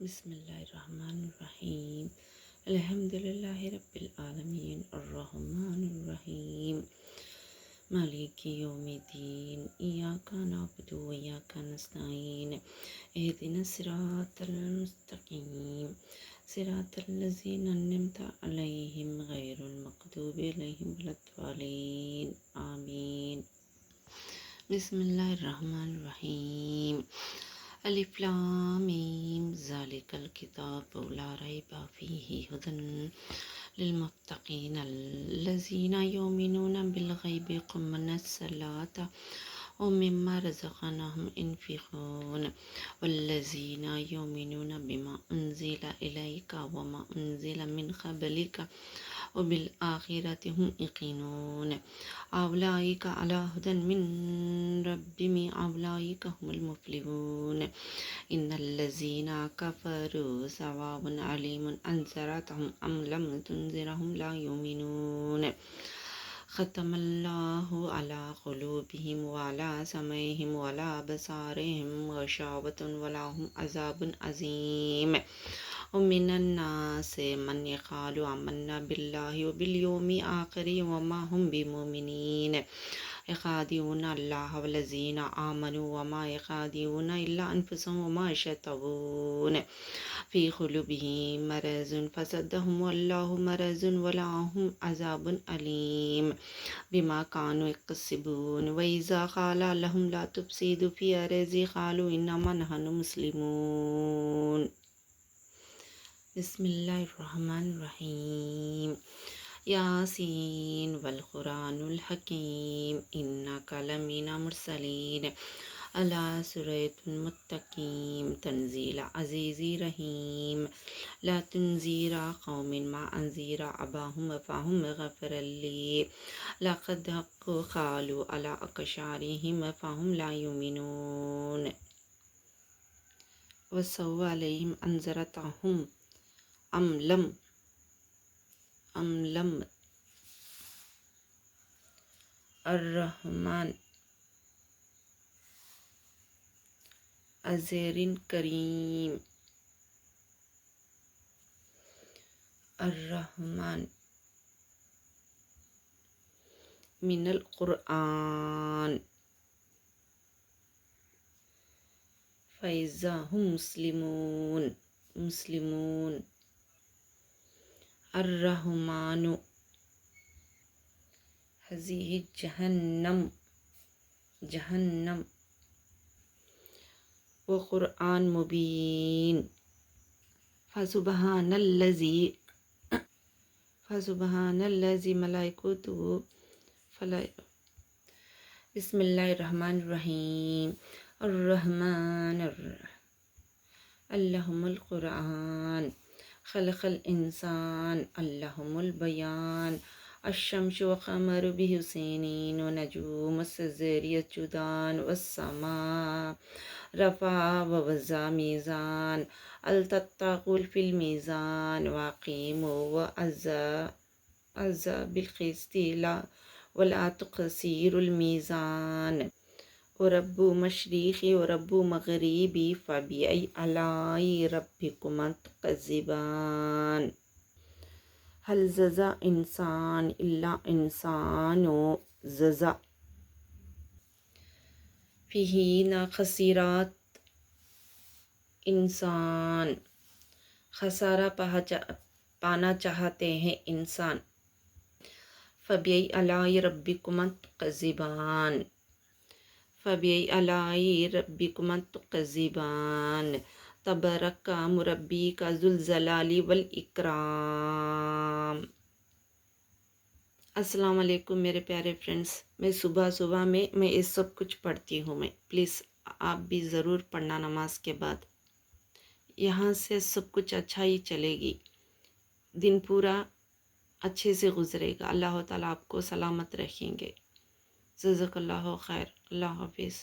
بسم اللہ الرحمن الرحیم الحمد للہ رب العالمین الرحمن الرحیم مالک یوم الدین ایاک نعبد و ایاک نستعین اہدنا الصراط المستقیم صراط الذین انعمت علیہم غیر المغضوب علیہم ولا الضالین آمین۔ بسم اللہ الرحمن الرحیم الف لام میم ذالک الکتاب لا ریب فیہ ھدی للمتقین الذین یؤمنون بالغیب یقیمون الصلاۃ ومما رزقناہم ينفقون والذین یؤمنون بما انزل الیک وما انزل من قبلک وبالآخرۃ هم یوقنون اولئک علی ھدی من ربہم اولئک هم المفلحون ان الذین کفروا سواء علیہم انذرتهم ام لم تنذرهم لا یؤمنون ختم اللہ علی قلوبہم وعلی سمعہم وعلی ابصارہم غشاوۃ ولہم عذاب عظیم ومن الناس من یقول آمنا باللہ وبالیوم الآخر وما هم بمؤمنین یخادعون اللہ والذین آمنوا وما یخادعون الا انفسهم وما یشعرون فی قلوبہم مرض فزادهم اللہ مرض ولہم عذاب علیم بما كانوا یکسبون وإذا قال لهم لا تفسدوا في الأرض قالوا انما نحن مسلمون۔ بسم اللہ الرحمن الرحیم یاسین والقرآن الحکیم انک لمن المرسلین علی صراط مستقیم تنزیل عزیز رحیم لا تنذیر قوم ما انذر آباؤہم فهم غفر لی لقد قالوا علی اقشارہم فهم لا یؤمنون وسوء علیہم انذرتهم ام لم الرحمن عزیر کریم الرحمن من القرآن فإذا هم مسلمون الرحمن هذه جہنم وقرآن مبین فسبحان الذی ملائکته بسم اللہ الرحمن الرحیم الرحمن علم القرآن خلق الانسان علم البیان الشمس والقمر بحسین ونجوم الشجر يسجدان والسماء رفعها ووضع ميزان هل تتقوا في الميزان وأقيموا وزنوا بالقسط ولا تخسروا الميزان ورب مشرقی ورب مغربی فبأي آلاء ربكما تكذبان هل جزى انسان الا انسان جزا فیہ نہ خسرات انسان خسارہ پانا چاہتے ہیں انسان فبأي آلاء ربكما تكذبان فبأي آلاء ربكما تكذبان تبارک ربک ذو الجلال والإکرام۔ السلام علیکم میرے پیارے فرینڈس، میں صبح میں یہ سب کچھ پڑھتی ہوں میں، پلیز آپ بھی ضرور پڑھنا نماز کے بعد، یہاں سے سب کچھ اچھا ہی چلے گی، دن پورا اچھے سے گزرے گا، اللہ تعالیٰ آپ کو سلامت رکھیں گے۔ جزاک اللہ خیر، اللہ حافظ۔